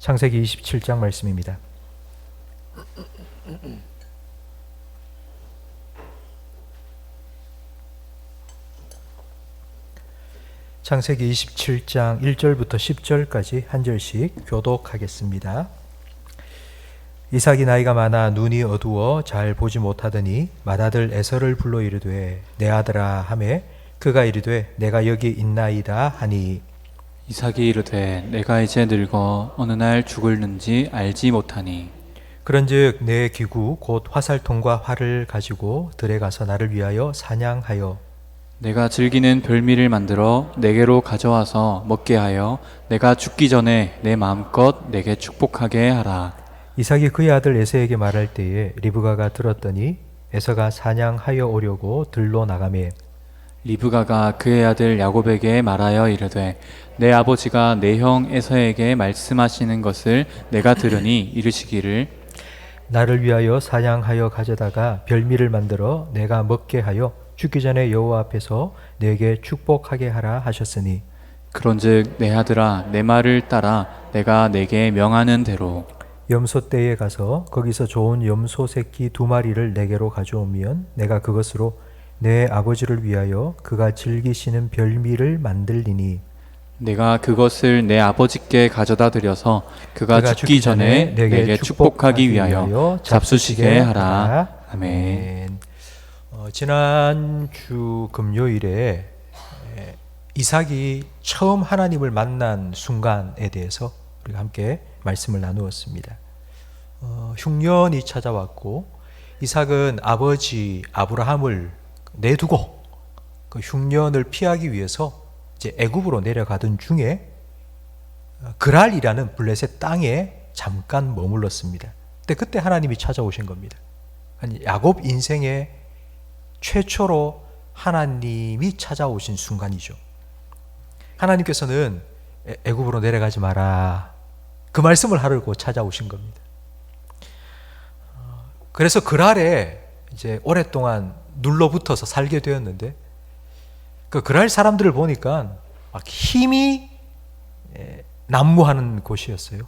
창세기 27장 말씀입니다. 창세기 27장 1절부터 10절까지 한 절씩 교독하겠습니다. 이삭이 나이가 많아 눈이 어두워 잘 보지 못하더니 맏아들 에서를 불러 이르되 내 아들아 하매 그가 이르되 내가 여기 있나이다 하니 이삭이 이르되 내가 이제 늙어 어느 날 죽을는지 알지 못하니 그런즉 내 기구 곧 화살통과 활을 가지고 들에 가서 나를 위하여 사냥하여 내가 즐기는 별미를 만들어 내게로 가져와서 먹게 하여 내가 죽기 전에 내 마음껏 내게 축복하게 하라. 이삭이 그의 아들 에서에게 말할 때에 리브가가 들었더니 에서가 사냥하여 오려고 들로 나가매 리브가가 그의 아들 야곱에게 말하여 이르되 내 아버지가 내 형 에서에게 말씀하시는 것을 내가 들으니 이르시기를 나를 위하여 사냥하여 가져다가 별미를 만들어 내가 먹게 하여 죽기 전에 여호와 앞에서 내게 축복하게 하라 하셨으니 그런즉 내 아들아 내 말을 따라 내가 내게 명하는 대로 염소 떼에 가서 거기서 좋은 염소 새끼 2마리를 내게로 가져오면 내가 그것으로 내 아버지를 위하여 그가 즐기시는 별미를 만들리니 내가 그것을 내 아버지께 가져다 드려서 그가 죽기 전에 내게 축복하기 위하여 잡수시게 하라. 아멘. 지난주 금요일에 이삭이 처음 하나님을 만난 순간에 대해서 우리가 함께 말씀을 나누었습니다. 흉년이 찾아왔고 이삭은 아버지 아브라함을 내두고 그 흉년을 피하기 위해서 이제 애굽으로 내려가던 중에 그랄이라는 블레셋 땅에 잠깐 머물렀습니다. 근데 그때 하나님이 찾아오신 겁니다. 야곱 인생의 최초로 하나님이 찾아오신 순간이죠. 하나님께서는 애굽으로 내려가지 마라 그 말씀을 하려고 찾아오신 겁니다. 그래서 그랄에 이제 오랫동안 눌러붙어서 살게 되었는데 그 그랄 사람들을 보니까 막 힘이 난무하는 곳이었어요.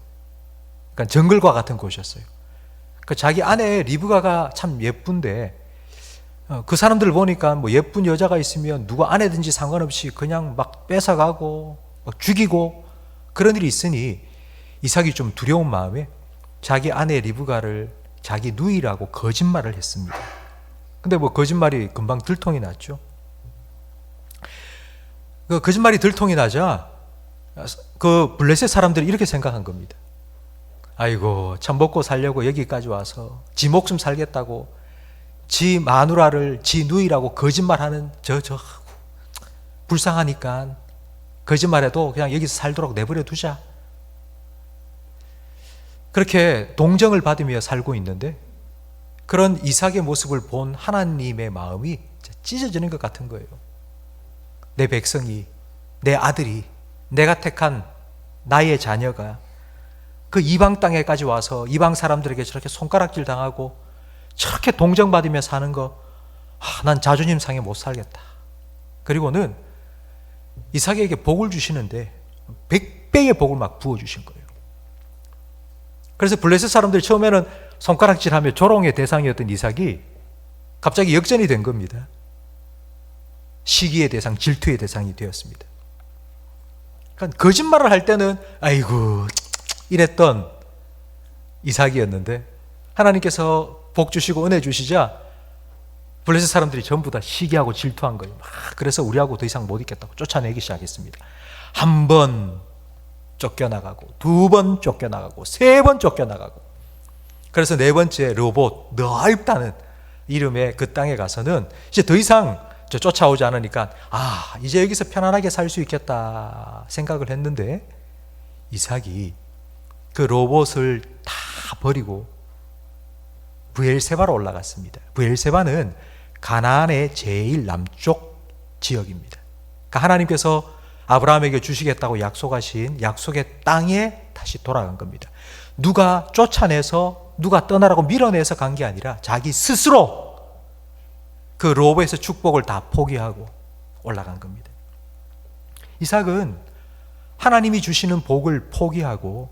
그러니까 정글과 같은 곳이었어요. 그 자기 아내 리브가가 참 예쁜데 그 사람들을 보니까 뭐 예쁜 여자가 있으면 누가 아내든지 상관없이 그냥 막 뺏어가고 막 죽이고 그런 일이 있으니 이삭이 좀 두려운 마음에 자기 아내 리브가를 자기 누이라고 거짓말을 했습니다. 근데 뭐 거짓말이 금방 들통이 났죠. 그 거짓말이 들통이 나자 그 블레셋 사람들이 이렇게 생각한 겁니다. 아이고 참 먹고 살려고 여기까지 와서 지 목숨 살겠다고 지 마누라를 지 누이라고 거짓말하는 저 불쌍하니까 거짓말해도 그냥 여기서 살도록 내버려 두자. 그렇게 동정을 받으며 살고 있는데 그런 이삭의 모습을 본 하나님의 마음이 찢어지는 것 같은 거예요. 내 백성이, 내 아들이, 내가 택한 나의 자녀가 그 이방 땅에까지 와서 이방 사람들에게 저렇게 손가락질 당하고 저렇게 동정받으며 사는 거, 난 자존심 상해 못 살겠다. 그리고는 이삭에게 복을 주시는데 100배의 복을 막 부어주신 거예요. 그래서 블레셋 사람들이 처음에는 손가락질하며 조롱의 대상이었던 이삭이 갑자기 역전이 된 겁니다. 시기의 대상, 질투의 대상이 되었습니다. 그러니까 거짓말을 할 때는 아이고 이랬던 이삭이었는데 하나님께서 복 주시고 은혜 주시자 블레셋 사람들이 전부 다 시기하고 질투한 거예요. 그래서 우리하고 더 이상 못 있겠다고 쫓아내기 시작했습니다. 한 번 쫓겨나가고 2번 쫓겨나가고 3번 쫓겨나가고 그래서 4번째 르호봇 넓다는 이름의 그 땅에 가서는 이제 더 이상 쫓아오지 않으니까 이제 여기서 편안하게 살 수 있겠다 생각을 했는데 이삭이 그 르호봇을 다 버리고 브엘세바로 올라갔습니다. 브엘세바는 가나안의 제일 남쪽 지역입니다. 그러니까 하나님께서 아브라함에게 주시겠다고 약속하신 약속의 땅에 다시 돌아간 겁니다. 누가 쫓아내서 누가 떠나라고 밀어내서 간 게 아니라 자기 스스로 그 르호봇의 축복을 다 포기하고 올라간 겁니다. 이삭은 하나님이 주시는 복을 포기하고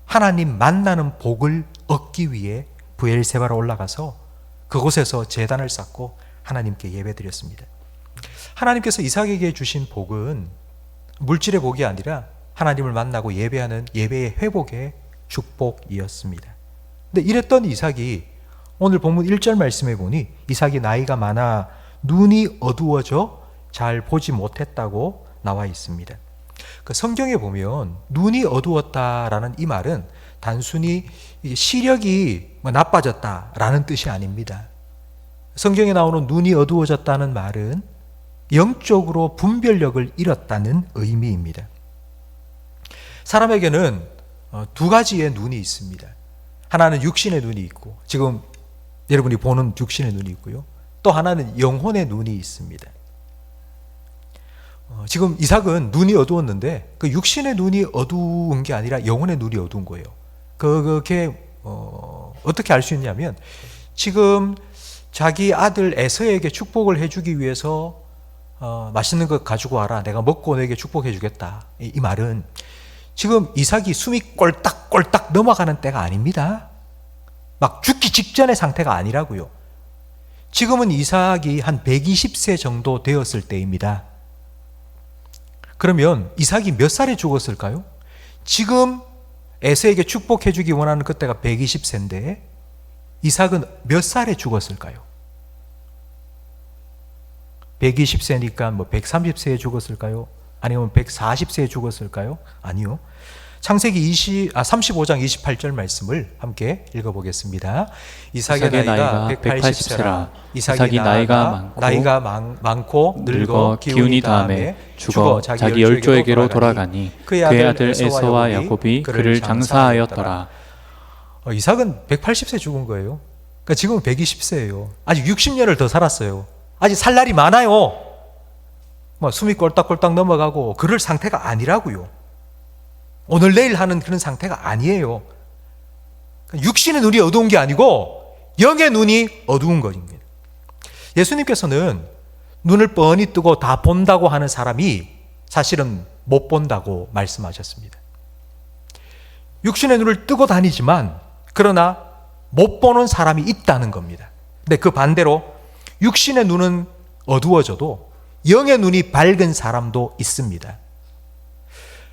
하나님 만나는 복을 얻기 위해 브엘세바로 올라가서 그곳에서 제단을 쌓고 하나님께 예배드렸습니다. 하나님께서 이삭에게 주신 복은 물질의 복이 아니라 하나님을 만나고 예배하는 예배의 회복의 축복이었습니다. 근데 이랬던 이삭이 오늘 본문 1절 말씀에 보니 이삭이 나이가 많아 눈이 어두워져 잘 보지 못했다고 나와 있습니다. 그 성경에 보면 눈이 어두웠다라는 이 말은 단순히 시력이 나빠졌다라는 뜻이 아닙니다. 성경에 나오는 눈이 어두워졌다는 말은 영적으로 분별력을 잃었다는 의미입니다. 사람에게는 두 가지의 눈이 있습니다. 하나는 육신의 눈이 있고, 지금 여러분이 보는 육신의 눈이 있고요. 또 하나는 영혼의 눈이 있습니다. 지금 이삭은 눈이 어두웠는데 그 육신의 눈이 어두운 게 아니라 영혼의 눈이 어두운 거예요. 그게 어떻게 알 수 있냐면 지금 자기 아들 에서에게 축복을 해주기 위해서 맛있는 것 가지고 와라. 내가 먹고 너에게 축복해 주겠다. 이 말은 지금 이삭이 숨이 꼴딱꼴딱 넘어가는 때가 아닙니다. 막 죽기 직전의 상태가 아니라고요. 지금은 이삭이 한 120세 정도 되었을 때입니다. 그러면 이삭이 몇 살에 죽었을까요? 지금 에서에게 축복해 주기 원하는 그때가 120세인데 이삭은 몇 살에 죽었을까요? 120세니까 뭐 130세에 죽었을까요? 아니면 140세에 죽었을까요? 아니요. 창세기 35장 28절 말씀을 함께 읽어보겠습니다. 이삭의 나이가 180세라. 이삭이 나이가 많고 늙어 기운이 다함에 죽어 자기 열조에게로 돌아가니 그의 아들 에서와 야곱이 그를 장사하였더라. 이삭은 180세 죽은 거예요. 그러니까 지금은 120세예요. 아직 60년을 더 살았어요. 아직 살 날이 많아요. 숨이 꼴딱꼴딱 넘어가고 그럴 상태가 아니라고요. 오늘 내일 하는 그런 상태가 아니에요. 육신의 눈이 어두운 게 아니고 영의 눈이 어두운 것입니다. 예수님께서는 눈을 뻔히 뜨고 다 본다고 하는 사람이 사실은 못 본다고 말씀하셨습니다. 육신의 눈을 뜨고 다니지만 그러나 못 보는 사람이 있다는 겁니다. 근데 그 반대로 육신의 눈은 어두워져도 영의 눈이 밝은 사람도 있습니다.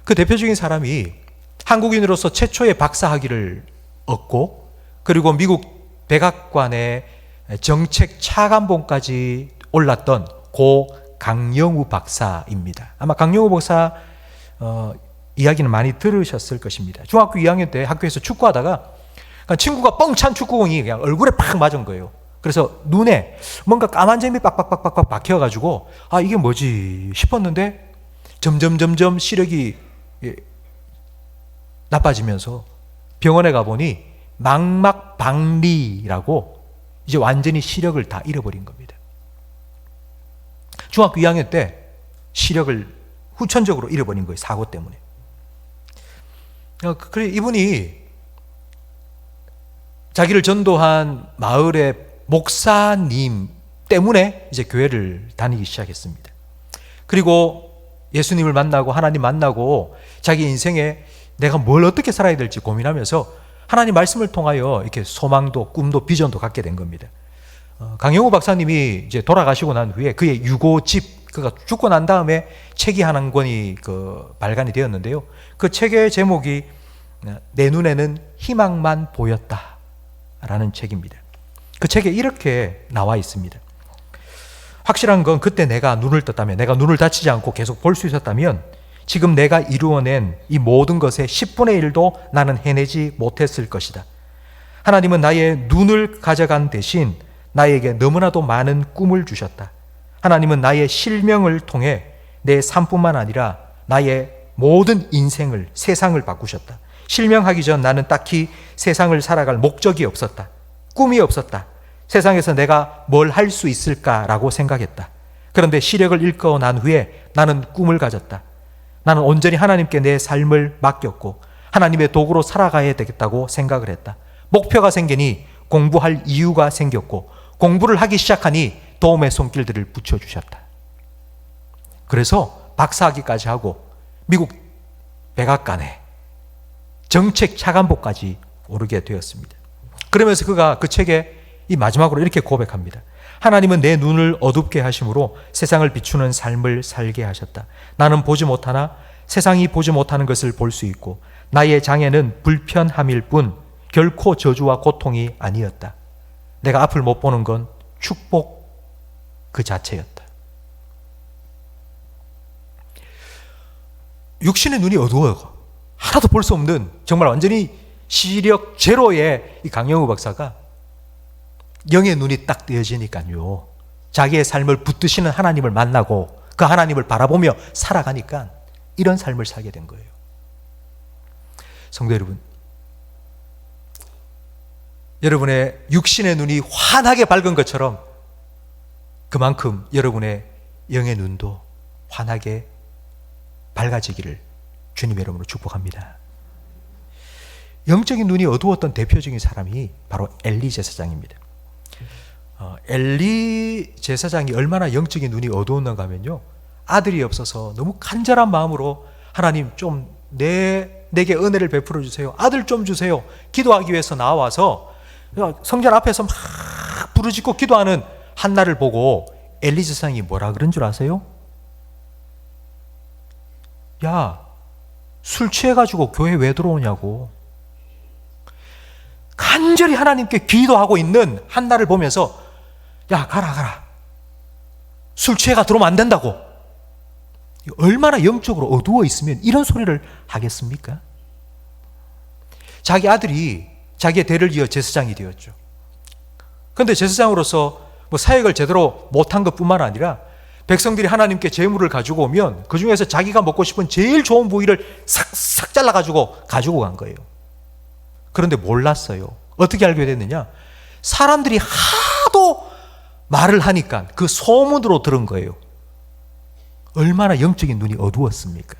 그 대표적인 사람이 한국인으로서 최초의 박사학위를 얻고 그리고 미국 백악관의 정책 차관봉까지 올랐던 고 강영우 박사입니다. 아마 강영우 박사 이야기는 많이 들으셨을 것입니다. 중학교 2학년 때 학교에서 축구하다가 친구가 뻥찬 축구공이 그냥 얼굴에 팍 맞은 거예요. 그래서 눈에 뭔가 까만 점이 빡빡빡빡 박혀가지고 이게 뭐지 싶었는데 점점 시력이 나빠지면서 병원에 가보니 망막박리라고 이제 완전히 시력을 다 잃어버린 겁니다. 중학교 2학년 때 시력을 후천적으로 잃어버린 거예요. 사고 때문에. 그래 이분이 자기를 전도한 마을의 목사님 때문에 이제 교회를 다니기 시작했습니다. 그리고 예수님을 만나고 하나님 만나고 자기 인생에 내가 뭘 어떻게 살아야 될지 고민하면서 하나님 말씀을 통하여 이렇게 소망도 꿈도 비전도 갖게 된 겁니다. 강영우 박사님이 이제 돌아가시고 난 후에 그의 유고집, 그가 죽고 난 다음에 책이 한 권이 발간이 되었는데요. 그 책의 제목이 내 눈에는 희망만 보였다라는 책입니다. 그 책에 이렇게 나와 있습니다. 확실한 건 그때 내가 눈을 떴다면, 내가 눈을 다치지 않고 계속 볼 수 있었다면 지금 내가 이루어낸 이 모든 것의 10분의 1도 나는 해내지 못했을 것이다. 하나님은 나의 눈을 가져간 대신 나에게 너무나도 많은 꿈을 주셨다. 하나님은 나의 실명을 통해 내 삶뿐만 아니라 나의 모든 인생을, 세상을 바꾸셨다. 실명하기 전 나는 딱히 세상을 살아갈 목적이 없었다. 꿈이 없었다. 세상에서 내가 뭘 할 수 있을까라고 생각했다. 그런데 시력을 잃고 난 후에 나는 꿈을 가졌다. 나는 온전히 하나님께 내 삶을 맡겼고 하나님의 도구로 살아가야 되겠다고 생각을 했다. 목표가 생기니 공부할 이유가 생겼고 공부를 하기 시작하니 도움의 손길들을 붙여주셨다. 그래서 박사학위까지 하고 미국 백악관에 정책 차관보까지 오르게 되었습니다. 그러면서 그가 그 책에 이 마지막으로 이렇게 고백합니다. 하나님은 내 눈을 어둡게 하심으로 세상을 비추는 삶을 살게 하셨다. 나는 보지 못하나 세상이 보지 못하는 것을 볼 수 있고 나의 장애는 불편함일 뿐 결코 저주와 고통이 아니었다. 내가 앞을 못 보는 건 축복 그 자체였다. 육신의 눈이 어두워요. 하나도 볼 수 없는 정말 완전히 시력 제로의 이 강영우 박사가 영의 눈이 딱 뜨여지니까요. 자기의 삶을 붙드시는 하나님을 만나고 그 하나님을 바라보며 살아가니까 이런 삶을 살게 된 거예요. 성도 여러분, 여러분의 육신의 눈이 환하게 밝은 것처럼 그만큼 여러분의 영의 눈도 환하게 밝아지기를 주님 여러분으로 축복합니다. 영적인 눈이 어두웠던 대표적인 사람이 바로 엘리 제사장입니다. 엘리 제사장이 얼마나 영적인 눈이 어두웠는가 하면요, 아들이 없어서 너무 간절한 마음으로 하나님 좀 내게 은혜를 베풀어 주세요, 아들 좀 주세요 기도하기 위해서 나와서 성전 앞에서 막 부르짖고 기도하는 한나를 보고 엘리 제사장이 뭐라 그런 줄 아세요? 야, 술 취해가지고 교회 왜 들어오냐고. 간절히 하나님께 기도하고 있는 한나를 보면서 야, 가라 술 취해가 들어오면 안 된다고. 얼마나 영적으로 어두워 있으면 이런 소리를 하겠습니까? 자기 아들이 자기의 대를 이어 제사장이 되었죠. 그런데 제사장으로서 사역을 제대로 못한 것뿐만 아니라 백성들이 하나님께 제물을 가지고 오면 그 중에서 자기가 먹고 싶은 제일 좋은 부위를 싹싹 잘라가지고 가지고 간 거예요. 그런데 몰랐어요. 어떻게 알게 됐느냐? 사람들이 하도 말을 하니까 그 소문으로 들은 거예요. 얼마나 영적인 눈이 어두웠습니까?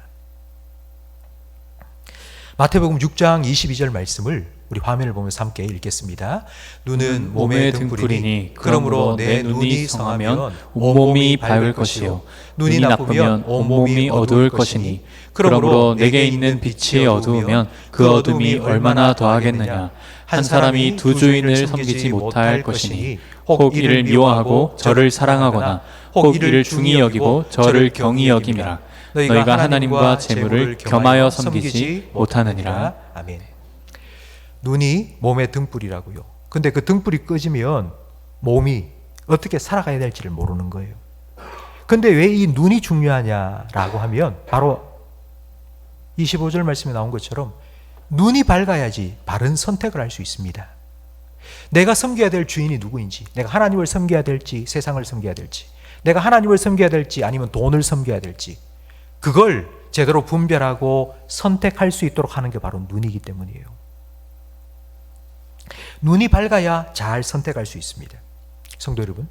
마태복음 6장 22절 말씀을 우리 화면을 보면서 함께 읽겠습니다. 눈은 몸의 등불이니 그러므로 내 눈이 성하면 온몸이 밝을 것이요 눈이 나쁘면 온몸이 어두울 것이니 그러므로 내게 있는 빛이 어두우면 그 어둠이 얼마나 더하겠느냐. 한 사람이 두 주인을 섬기지 못할 것이니 혹 이를 미워하고 저를 사랑하거나 혹 이를 중히 여기고 저를 경히 여김이라. 너희가 하나님과 재물을 겸하여 섬기지 못하느니라. 아멘. 눈이 몸의 등불이라고요. 근데 그 등불이 꺼지면 몸이 어떻게 살아가야 될지를 모르는 거예요. 근데 왜 이 눈이 중요하냐라고 하면 바로 25절 말씀에 나온 것처럼 눈이 밝아야지 바른 선택을 할 수 있습니다. 내가 섬겨야 될 주인이 누구인지, 내가 하나님을 섬겨야 될지 세상을 섬겨야 될지, 내가 하나님을 섬겨야 될지 아니면 돈을 섬겨야 될지, 그걸 제대로 분별하고 선택할 수 있도록 하는 게 바로 눈이기 때문이에요. 눈이 밝아야 잘 선택할 수 있습니다. 성도 여러분,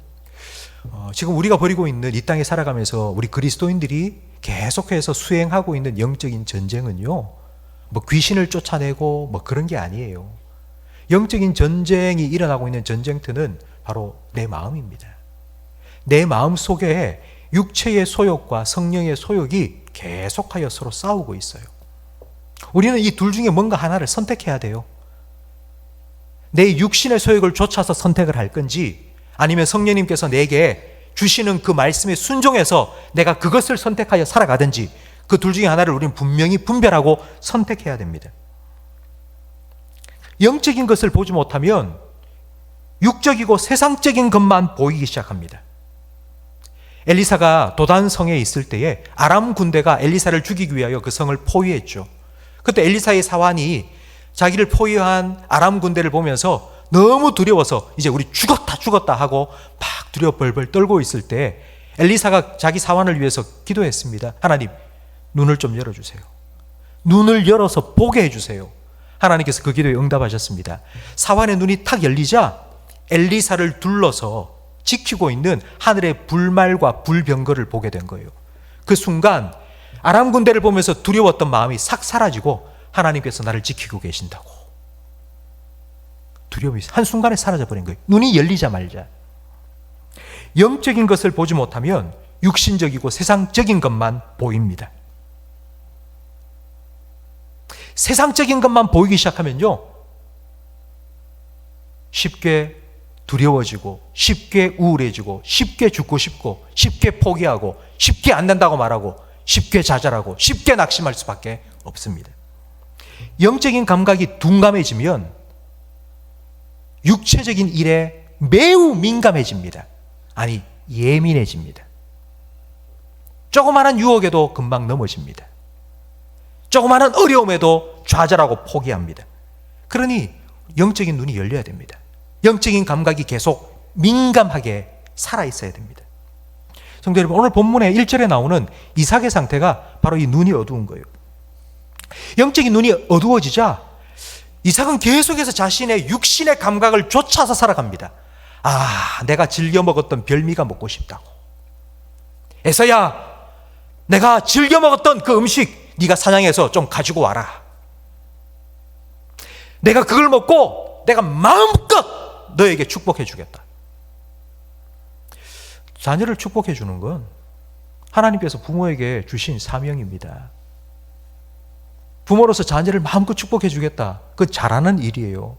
지금 우리가 벌이고 있는 이 땅에 살아가면서 우리 그리스도인들이 계속해서 수행하고 있는 영적인 전쟁은요, 귀신을 쫓아내고 그런 게 아니에요. 영적인 전쟁이 일어나고 있는 전쟁터는 바로 내 마음입니다. 내 마음 속에 육체의 소욕과 성령의 소욕이 계속하여 서로 싸우고 있어요. 우리는 이 둘 중에 뭔가 하나를 선택해야 돼요. 내 육신의 소욕을 쫓아서 선택을 할 건지, 아니면 성령님께서 내게 주시는 그 말씀에 순종해서 내가 그것을 선택하여 살아가든지, 그 둘 중에 하나를 우리는 분명히 분별하고 선택해야 됩니다. 영적인 것을 보지 못하면 육적이고 세상적인 것만 보이기 시작합니다. 엘리사가 도단성에 있을 때에 아람 군대가 엘리사를 죽이기 위하여 그 성을 포위했죠. 그때 엘리사의 사환이 자기를 포위한 아람 군대를 보면서 너무 두려워서 이제 우리 죽었다 하고 막 두려워 벌벌 떨고 있을 때 엘리사가 자기 사환을 위해서 기도했습니다. 하나님, 눈을 좀 열어주세요. 눈을 열어서 보게 해주세요. 하나님께서 그 기도에 응답하셨습니다. 사환의 눈이 탁 열리자 엘리사를 둘러서 지키고 있는 하늘의 불말과 불병거를 보게 된 거예요. 그 순간 아람 군대를 보면서 두려웠던 마음이 싹 사라지고 하나님께서 나를 지키고 계신다고 두려움이 한순간에 사라져버린 거예요. 눈이 열리자마자. 영적인 것을 보지 못하면 육신적이고 세상적인 것만 보입니다. 세상적인 것만 보이기 시작하면요, 쉽게 두려워지고, 쉽게 우울해지고, 쉽게 죽고 싶고, 쉽게 포기하고, 쉽게 안 된다고 말하고, 쉽게 좌절하고, 쉽게 낙심할 수밖에 없습니다. 영적인 감각이 둔감해지면 육체적인 일에 매우 민감해집니다. 아니, 예민해집니다. 조그마한 유혹에도 금방 넘어집니다. 조그마한 어려움에도 좌절하고 포기합니다. 그러니 영적인 눈이 열려야 됩니다. 영적인 감각이 계속 민감하게 살아있어야 됩니다. 성도 여러분, 오늘 본문의 1절에 나오는 이삭의 상태가 바로 이 눈이 어두운 거예요. 영적인 눈이 어두워지자 이삭은 계속해서 자신의 육신의 감각을 쫓아서 살아갑니다. 아, 내가 즐겨 먹었던 별미가 먹고 싶다고. 에서야, 내가 즐겨 먹었던 그 음식 네가 사냥해서 좀 가지고 와라. 내가 그걸 먹고 내가 마음껏 너에게 축복해 주겠다. 자녀를 축복해 주는 건 하나님께서 부모에게 주신 사명입니다. 부모로서 자녀를 마음껏 축복해 주겠다. 그건 잘하는 일이에요.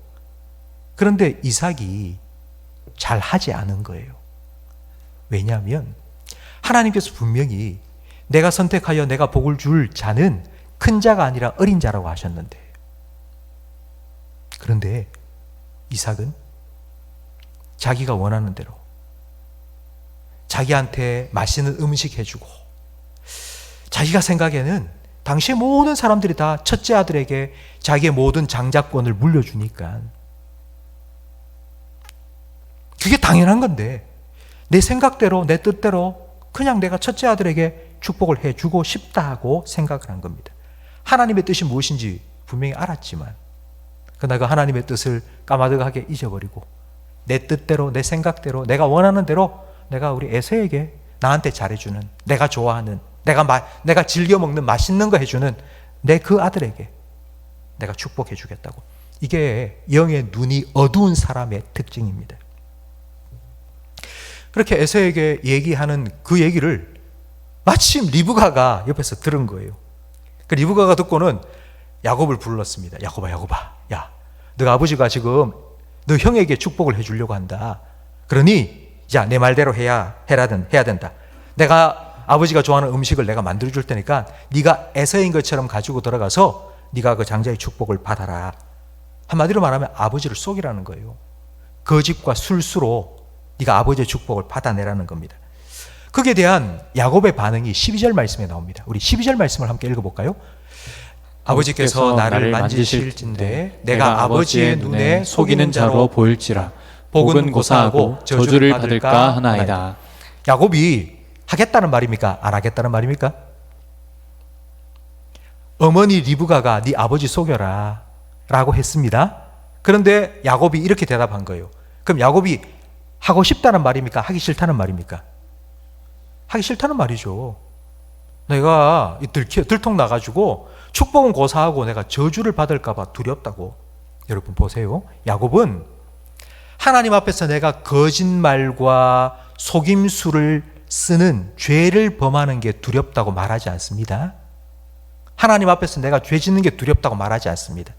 그런데 이삭이 잘하지 않은 거예요. 왜냐하면 하나님께서 분명히 내가 선택하여 내가 복을 줄 자는 큰 자가 아니라 어린 자라고 하셨는데, 그런데 이삭은 자기가 원하는 대로 자기한테 맛있는 음식 해주고, 자기가 생각에는 당시의 모든 사람들이 다 첫째 아들에게 자기의 모든 장자권을 물려주니까 그게 당연한 건데, 내 생각대로 내 뜻대로 그냥 내가 첫째 아들에게 축복을 해주고 싶다고 생각을 한 겁니다. 하나님의 뜻이 무엇인지 분명히 알았지만 그러나 그 하나님의 뜻을 까마득하게 잊어버리고 내 뜻대로 내 생각대로 내가 원하는 대로 내가 우리 에서에게 나한테 잘해주는, 내가 좋아하는, 내가 즐겨 먹는 맛있는 거 해주는 내 그 아들에게 내가 축복해 주겠다고. 이게 영의 눈이 어두운 사람의 특징입니다. 그렇게 에서에게 얘기하는 그 얘기를 마침 리브가가 옆에서 들은 거예요. 그 리브가가 듣고는 야곱을 불렀습니다. 야곱아, 야, 너 아버지가 지금 너 형에게 축복을 해주려고 한다. 그러니 야, 내 말대로 해야 된다. 내가 아버지가 좋아하는 음식을 내가 만들어줄 테니까 네가 에서인 것처럼 가지고 들어가서 네가 그 장자의 축복을 받아라. 한마디로 말하면 아버지를 속이라는 거예요. 거짓과 술수로 네가 아버지의 축복을 받아내라는 겁니다. 거기에 대한 야곱의 반응이 12절 말씀에 나옵니다. 우리 12절 말씀을 함께 읽어볼까요? 아버지께서 나를 만지실진데 내가 아버지의 눈에 속이는 자로 보일지라. 복은 고사하고 저주를 받을까 하나이다. 야곱이 하겠다는 말입니까? 안 하겠다는 말입니까? 어머니 리브가가 네 아버지 속여라 라고 했습니다. 그런데 야곱이 이렇게 대답한 거예요. 그럼 야곱이 하고 싶다는 말입니까? 하기 싫다는 말입니까? 하기 싫다는 말이죠. 내가 들통 나가지고 축복은 고사하고 내가 저주를 받을까 봐 두렵다고. 여러분 보세요. 야곱은 하나님 앞에서 내가 거짓말과 속임수를 쓰는 죄를 범하는 게 두렵다고 말하지 않습니다. 하나님 앞에서 내가 죄 짓는 게 두렵다고 말하지 않습니다.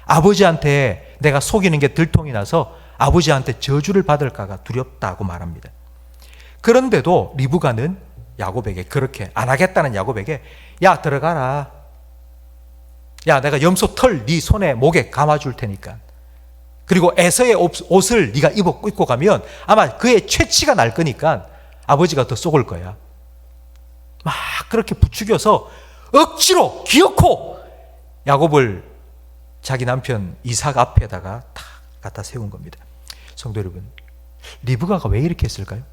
아버지한테 내가 속이는 게 들통이 나서 아버지한테 저주를 받을까가 두렵다고 말합니다. 그런데도 리브가는 야곱에게 그렇게 안 하겠다는 야곱에게 야, 들어가라. 야, 내가 염소 털 네 손에 목에 감아줄 테니까. 그리고 에서의 옷을 네가 입고 가면 아마 그의 채취가 날 거니까 아버지가 더 속을 거야. 막 그렇게 부추겨서 억지로 기어코 야곱을 자기 남편 이삭 앞에다가 탁 갖다 세운 겁니다. 성도 여러분, 리브가가 왜 이렇게 했을까요?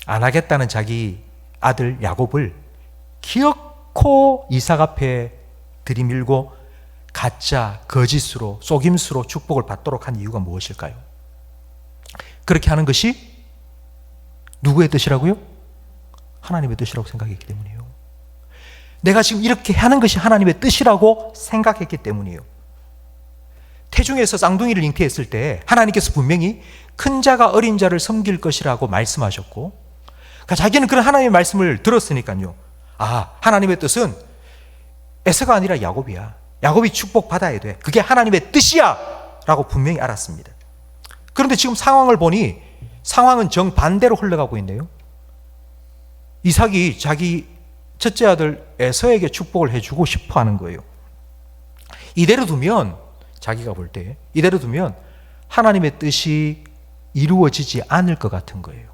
안 하겠다는 자기 아들 야곱을 기어코 이삭 앞에 들이밀고 가짜 거짓으로 속임수로 축복을 받도록 한 이유가 무엇일까요? 그렇게 하는 것이 누구의 뜻이라고요? 하나님의 뜻이라고 생각했기 때문이에요. 내가 지금 이렇게 하는 것이 하나님의 뜻이라고 생각했기 때문이에요. 태중에서 쌍둥이를 잉태했을 때 하나님께서 분명히 큰 자가 어린 자를 섬길 것이라고 말씀하셨고, 그러니까 자기는 그런 하나님의 말씀을 들었으니까요. 아, 하나님의 뜻은 에서가 아니라 야곱이야. 야곱이 축복받아야 돼. 그게 하나님의 뜻이야 라고 분명히 알았습니다. 그런데 지금 상황을 보니 상황은 정반대로 흘러가고 있네요. 이삭이 자기 첫째 아들 에서에게 축복을 해주고 싶어 하는 거예요. 이대로 두면, 자기가 볼 때 이대로 두면 하나님의 뜻이 이루어지지 않을 것 같은 거예요.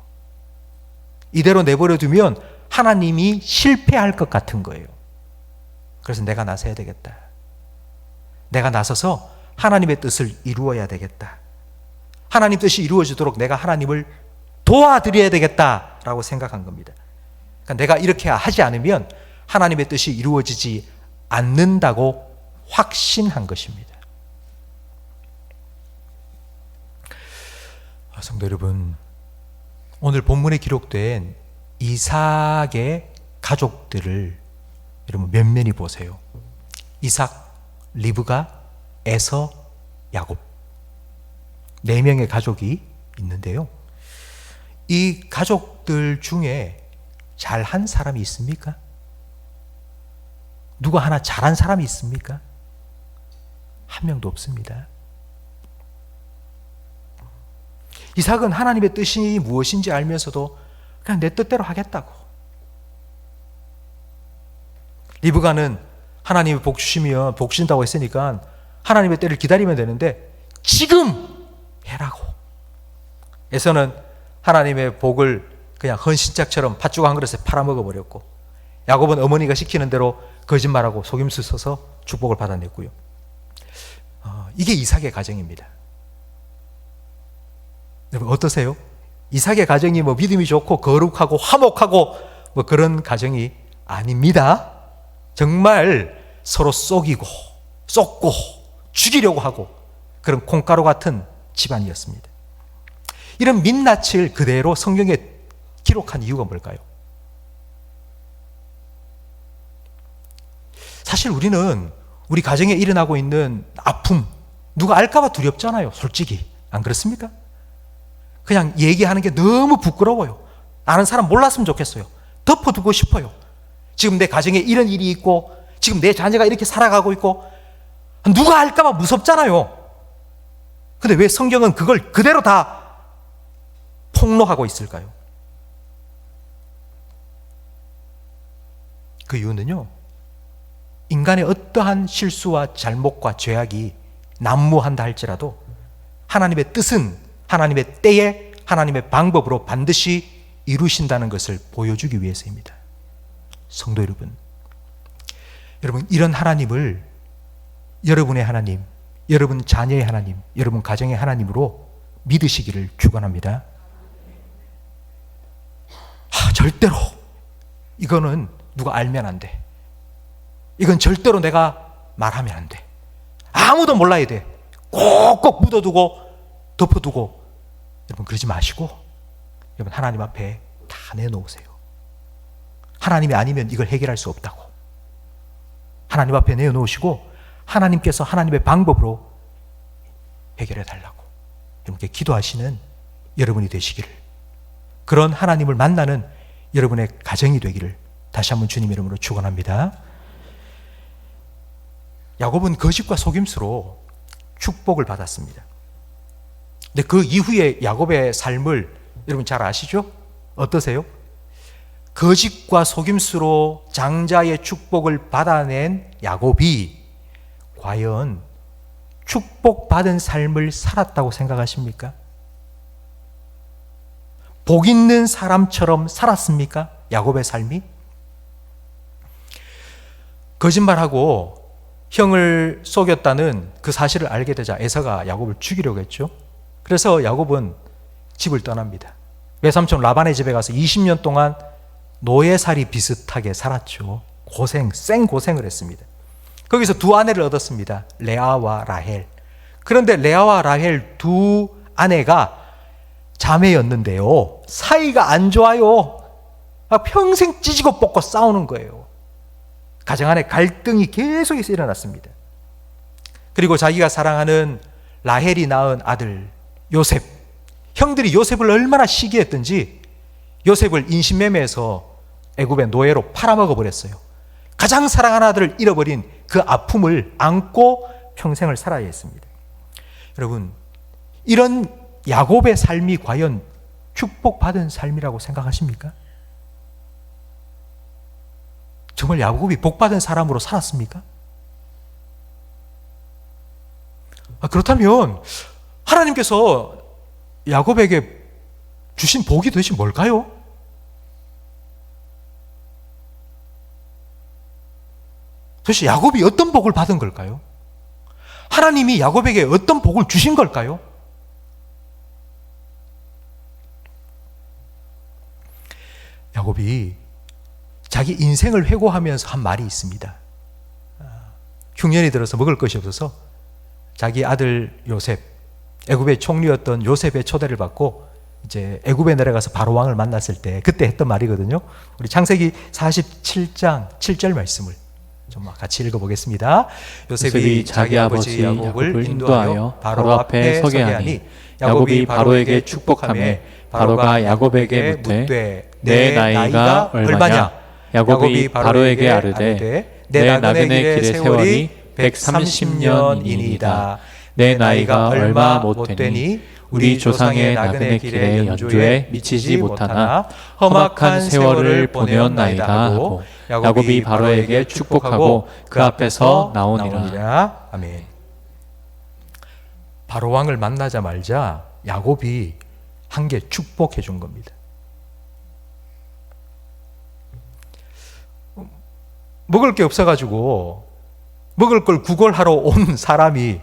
이대로 내버려 두면 하나님이 실패할 것 같은 거예요. 그래서 내가 나서야 되겠다. 내가 나서서 하나님의 뜻을 이루어야 되겠다. 하나님 뜻이 이루어지도록 내가 하나님을 도와드려야 되겠다라고 생각한 겁니다. 그러니까 내가 이렇게 하지 않으면 하나님의 뜻이 이루어지지 않는다고 확신한 것입니다. 성도 여러분, 오늘 본문에 기록된 이삭의 가족들을 여러분 면면히 보세요. 이삭, 리브가, 에서, 야곱, 4명의 가족이 있는데요. 이 가족들 중에 잘한 사람이 있습니까? 누가 하나 잘한 사람이 있습니까? 한 명도 없습니다. 이삭은 하나님의 뜻이 무엇인지 알면서도 그냥 내 뜻대로 하겠다고. 리브가는 하나님이 복 주시면 복 주신다고 했으니까 하나님의 때를 기다리면 되는데 지금 해라고. 에서는 하나님의 복을 그냥 헌신짝처럼 팥죽 한 그릇에 팔아먹어버렸고, 야곱은 어머니가 시키는 대로 거짓말하고 속임수 써서 축복을 받아냈고요. 이게 이삭의 가정입니다. 여러분 어떠세요? 이삭의 가정이 뭐 믿음이 좋고 거룩하고 화목하고 뭐 그런 가정이 아닙니다. 정말 서로 속이고 쏟고 죽이려고 하고 그런 콩가루 같은 집안이었습니다. 이런 민낯을 그대로 성경에 기록한 이유가 뭘까요? 사실 우리는 우리 가정에 일어나고 있는 아픔 누가 알까봐 두렵잖아요. 솔직히 안 그렇습니까? 그냥 얘기하는 게 너무 부끄러워요. 아는 사람 몰랐으면 좋겠어요. 덮어두고 싶어요. 지금 내 가정에 이런 일이 있고 지금 내 자녀가 이렇게 살아가고 있고 누가 알까봐 무섭잖아요. 근데 왜 성경은 그걸 그대로 다 폭로하고 있을까요? 그 이유는요, 인간의 어떠한 실수와 잘못과 죄악이 난무한다 할지라도 하나님의 뜻은 하나님의 때에 하나님의 방법으로 반드시 이루신다는 것을 보여주기 위해서입니다. 성도 여러분, 이런 하나님을 여러분의 하나님, 여러분 자녀의 하나님, 여러분 가정의 하나님으로 믿으시기를 축원합니다. 절대로 이거는 누가 알면 안 돼. 이건 절대로 내가 말하면 안 돼. 아무도 몰라야 돼. 꼭꼭 묻어두고 덮어두고. 여러분 그러지 마시고 여러분 하나님 앞에 다 내놓으세요. 하나님이 아니면 이걸 해결할 수 없다고. 하나님 앞에 내놓으시고 하나님께서 하나님의 방법으로 해결해 달라고 여러분께 기도하시는 여러분이 되시기를, 그런 하나님을 만나는 여러분의 가정이 되기를 다시 한번 주님 이름으로 축원합니다. 야곱은 거짓과 속임수로 축복을 받았습니다. 근데 그 이후에 야곱의 삶을 여러분 잘 아시죠? 어떠세요? 거짓과 속임수로 장자의 축복을 받아낸 야곱이 과연 축복받은 삶을 살았다고 생각하십니까? 복 있는 사람처럼 살았습니까? 야곱의 삶이? 거짓말하고 형을 속였다는 그 사실을 알게 되자 에서가 야곱을 죽이려고 했죠. 그래서 야곱은 집을 떠납니다. 외삼촌 라반의 집에 가서 20년 동안 노예살이 비슷하게 살았죠. 생고생을 했습니다. 거기서 두 아내를 얻었습니다. 레아와 라헬. 그런데 레아와 라헬 두 아내가 자매였는데요, 사이가 안 좋아요. 평생 찢고 뽑고 싸우는 거예요. 가정 안에 갈등이 계속해서 일어났습니다. 그리고 자기가 사랑하는 라헬이 낳은 아들 요셉, 형들이 요셉을 얼마나 시기했던지 요셉을 인신매매해서 애굽의 노예로 팔아먹어 버렸어요. 가장 사랑하는 아들을 잃어버린 그 아픔을 안고 평생을 살아야 했습니다. 여러분, 이런 야곱의 삶이 과연 축복받은 삶이라고 생각하십니까? 정말 야곱이 복받은 사람으로 살았습니까? 그렇다면 하나님께서 야곱에게 주신 복이 도대체 뭘까요? 도대체 야곱이 어떤 복을 받은 걸까요? 하나님이 야곱에게 어떤 복을 주신 걸까요? 야곱이 자기 인생을 회고하면서 한 말이 있습니다. 흉년이 들어서 먹을 것이 없어서 자기 아들 요셉, 애굽의 총리였던 요셉의 초대를 받고 이제 애굽에 내려가서 바로 왕을 만났을 때 그때 했던 말이거든요. 우리 창세기 47장 7절 말씀을 좀 같이 읽어보겠습니다. 요셉이 자기 아버지 야곱을 인도하여 바로 앞에 서게 하니 야곱이 바로에게 축복하며 바로가 야곱에게 묻되 내 나이가 얼마냐? 야곱이 바로에게 아르되 내 나그네 길의 세월이 130년이니이다. 내 나이가 얼마 못되니 우리 조상의 나그네 길의 연주에 미치지 못하나 험악한 세월을 보내었나이다 하고 야곱이 바로에게 축복하고 그 앞에서 나오니라. 아멘. 바로 왕을 만나자마자 야곱이 한 개 축복해 준 겁니다. 먹을 게 없어가지고 먹을 걸 구걸하러 온 사람이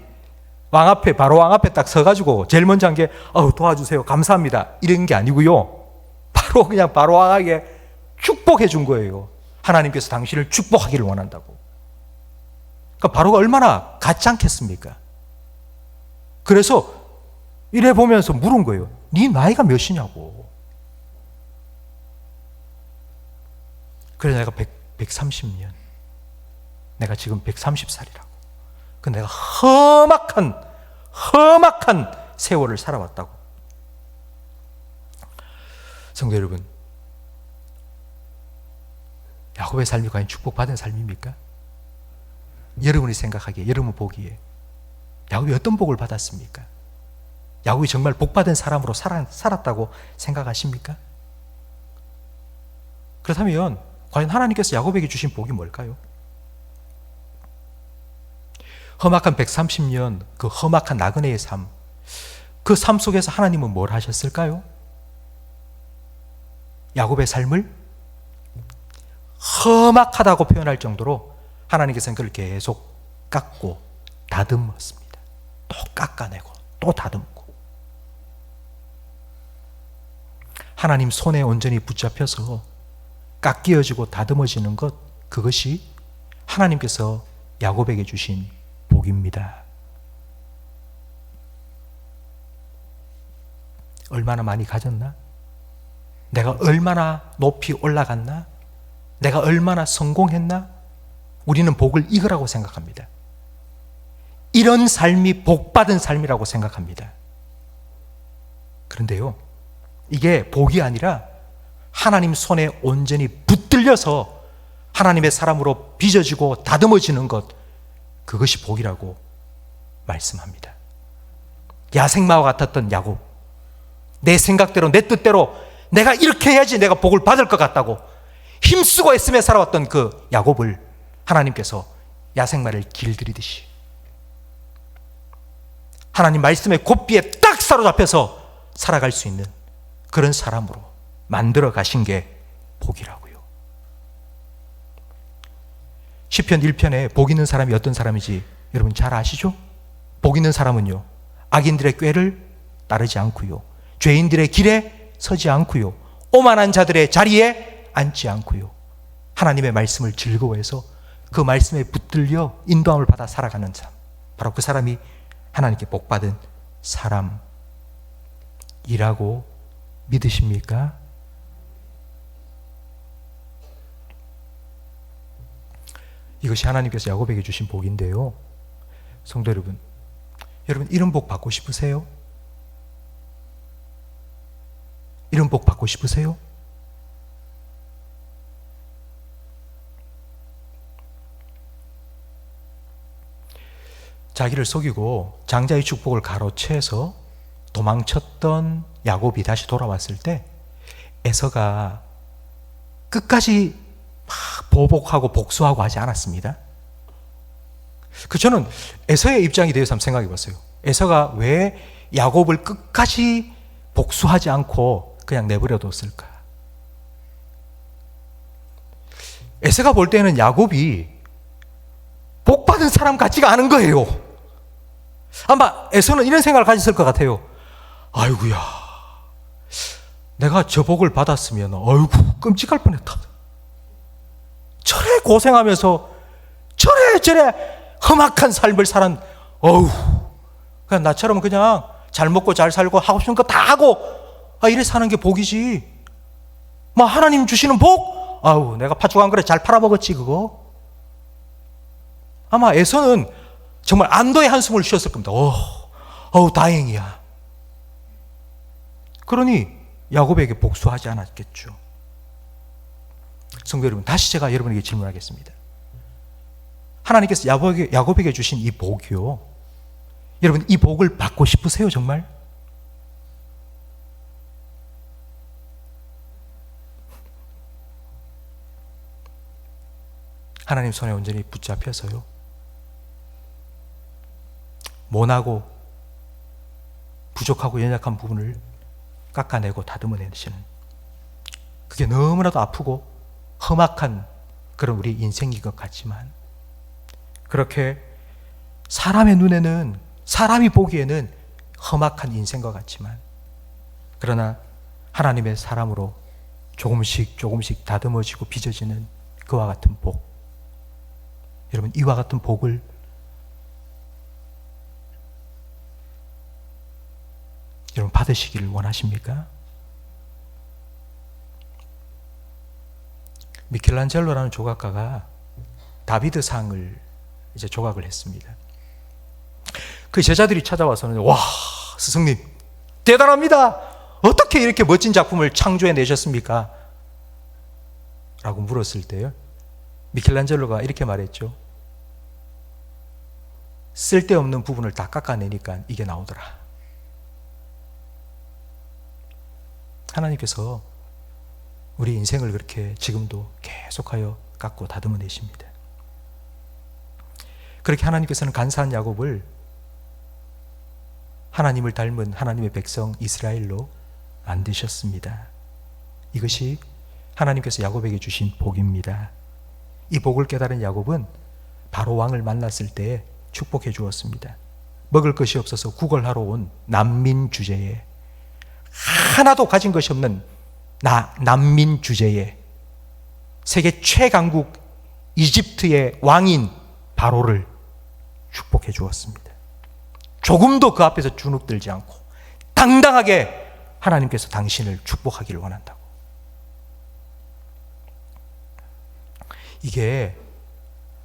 왕 앞에, 바로 왕 앞에 딱 서가지고 제일 먼저 한 게 도와주세요, 감사합니다, 이런 게 아니고요. 바로 그냥 바로 왕에게 축복해 준 거예요. 하나님께서 당신을 축복하기를 원한다고. 그러니까 바로가 얼마나 같지 않겠습니까? 그래서 이래 보면서 물은 거예요. 네 나이가 몇이냐고. 그래서 내가 130년. 내가 지금 130살이라고. 그 내가 험악한 세월을 살아왔다고. 성도 여러분, 야곱의 삶이 과연 축복받은 삶입니까? 여러분이 생각하기에, 여러분 보기에 야곱이 어떤 복을 받았습니까? 야곱이 정말 복받은 사람으로 살았다고 생각하십니까? 그렇다면 과연 하나님께서 야곱에게 주신 복이 뭘까요? 험악한 130년, 그 험악한 나그네의 삶, 그 삶 속에서 하나님은 뭘 하셨을까요? 야곱의 삶을 험악하다고 표현할 정도로 하나님께서는 그를 계속 깎고 다듬었습니다. 또 깎아내고 또 다듬고. 하나님 손에 온전히 붙잡혀서 깎여지고 다듬어지는 것, 그것이 하나님께서 야곱에게 주신 복입니다. 얼마나 많이 가졌나? 내가 얼마나 높이 올라갔나? 내가 얼마나 성공했나? 우리는 복을 이거라고 생각합니다. 이런 삶이 복받은 삶이라고 생각합니다. 그런데요, 이게 복이 아니라 하나님 손에 온전히 붙들려서 하나님의 사람으로 빚어지고 다듬어지는 것, 그것이 복이라고 말씀합니다. 야생마와 같았던 야곱, 내 생각대로 내 뜻대로 내가 이렇게 해야지 내가 복을 받을 것 같다고 힘쓰고 애쓰며 살아왔던 그 야곱을 하나님께서 야생마를 길들이듯이 하나님 말씀의 고삐에 딱 사로잡혀서 살아갈 수 있는 그런 사람으로 만들어 가신 게 복이라고요. 시편 1편에 복 있는 사람이 어떤 사람인지 여러분 잘 아시죠? 복 있는 사람은요, 악인들의 꾀를 따르지 않고요, 죄인들의 길에 서지 않고요, 오만한 자들의 자리에 앉지 않고요, 하나님의 말씀을 즐거워해서 그 말씀에 붙들려 인도함을 받아 살아가는 사람, 바로 그 사람이 하나님께 복받은 사람이라고 믿으십니까? 이것이 하나님께서 야곱에게 주신 복인데요, 성도 여러분, 여러분 이런 복 받고 싶으세요? 이런 복 받고 싶으세요? 자기를 속이고 장자의 축복을 가로채서 도망쳤던 야곱이 다시 돌아왔을 때 에서가 끝까지 막 보복하고 복수하고 하지 않았습니다. 저는 에서의 입장이 대해서 한번 생각해 봤어요. 에서가 왜 야곱을 끝까지 복수하지 않고 그냥 내버려 뒀을까? 에서가 볼 때는 야곱이 복받은 사람 같지가 않은 거예요. 아마 에서는 이런 생각을 가졌을 것 같아요. 아이고야, 내가 저 복을 받았으면 아이고 끔찍할 뻔했다. 저래 고생하면서 저래 험악한 삶을 살은 그냥 나처럼 그냥 잘 먹고 잘 살고 하고 싶은 거 다 하고 이래 사는 게 복이지. 하나님 주시는 복? 내가 팥죽 한 그릇 잘 팔아먹었지 그거. 아마 에서는 정말 안도의 한숨을 쉬었을 겁니다. 다행이야. 그러니 야곱에게 복수하지 않았겠죠. 성도 여러분, 다시 제가 여러분에게 질문하겠습니다. 하나님께서 야곱에게 주신 이 복이요, 여러분 이 복을 받고 싶으세요 정말? 하나님 손에 온전히 붙잡혀서요, 모나고 부족하고 연약한 부분을 깎아내고 다듬어내시는, 그게 너무나도 아프고 험악한 그런 우리 인생인 것 같지만, 그렇게 사람의 눈에는, 사람이 보기에는 험악한 인생과 같지만, 그러나 하나님의 사람으로 조금씩 다듬어지고 빚어지는 그와 같은 복, 여러분 이와 같은 복을 여러분 받으시기를 원하십니까? 미켈란젤로라는 조각가가 다비드상을 이제 조각을 했습니다. 그 제자들이 찾아와서는 와, 스승님 대단합니다. 어떻게 이렇게 멋진 작품을 창조해 내셨습니까? 라고 물었을 때요, 미켈란젤로가 이렇게 말했죠. 쓸데없는 부분을 다 깎아내니까 이게 나오더라. 하나님께서 우리 인생을 그렇게 지금도 계속하여 깎고 다듬어 내십니다. 그렇게 하나님께서는 간사한 야곱을 하나님을 닮은 하나님의 백성 이스라엘로 만드셨습니다. 이것이 하나님께서 야곱에게 주신 복입니다. 이 복을 깨달은 야곱은 바로 왕을 만났을 때 축복해 주었습니다. 먹을 것이 없어서 구걸하러 온 난민 주제에, 하나도 가진 것이 없는 난민 주제에 세계 최강국 이집트의 왕인 바로를 축복해 주었습니다. 조금도 그 앞에서 주눅들지 않고 당당하게 하나님께서 당신을 축복하기를 원한다고. 이게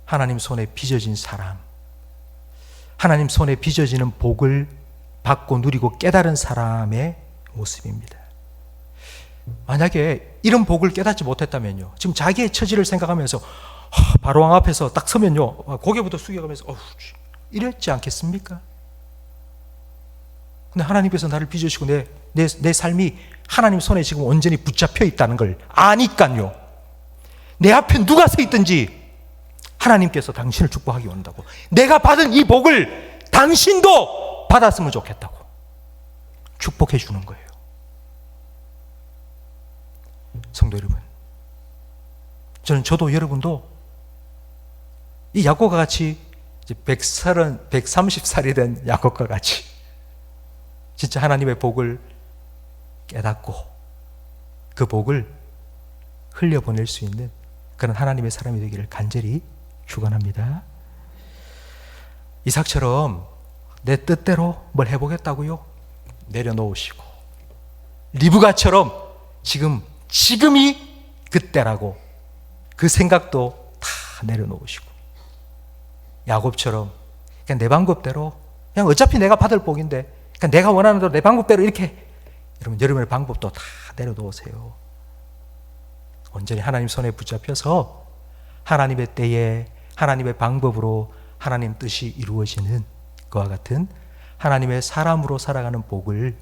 하나님 손에 빚어진 사람, 하나님 손에 빚어지는 복을 받고 누리고 깨달은 사람의 모습입니다. 만약에 이런 복을 깨닫지 못했다면요, 지금 자기의 처지를 생각하면서 바로왕 앞에서 딱 서면요, 고개부터 숙여가면서 이랬지 않겠습니까? 근데 하나님께서 나를 빚으시고 내 삶이 하나님 손에 지금 온전히 붙잡혀 있다는 걸 아니까요, 내 앞에 누가 서 있든지 하나님께서 당신을 축복하기 원한다고. 내가 받은 이 복을 당신도 받았으면 좋겠다고 축복해 주는 거예요. 성도 여러분, 저도 여러분도 이 야곱과 같이 130살이 된 야곱과 같이 진짜 하나님의 복을 깨닫고 그 복을 흘려보낼 수 있는 그런 하나님의 사람이 되기를 간절히 축원합니다. 이삭처럼 내 뜻대로 뭘 해보겠다고요? 내려놓으시고, 리브가처럼 지금이 그때라고 그 생각도 다 내려놓으시고, 야곱처럼 그냥 내 방법대로, 그냥 어차피 내가 받을 복인데 그냥 내가 원하는 대로 내 방법대로 이렇게, 여러분의 방법도 다 내려놓으세요. 온전히 하나님 손에 붙잡혀서 하나님의 때에 하나님의 방법으로 하나님 뜻이 이루어지는 그와 같은 하나님의 사람으로 살아가는 복을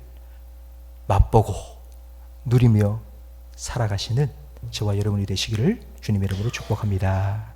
맛보고 누리며 살아가시는 저와 여러분이 되시기를 주님의 이름으로 축복합니다.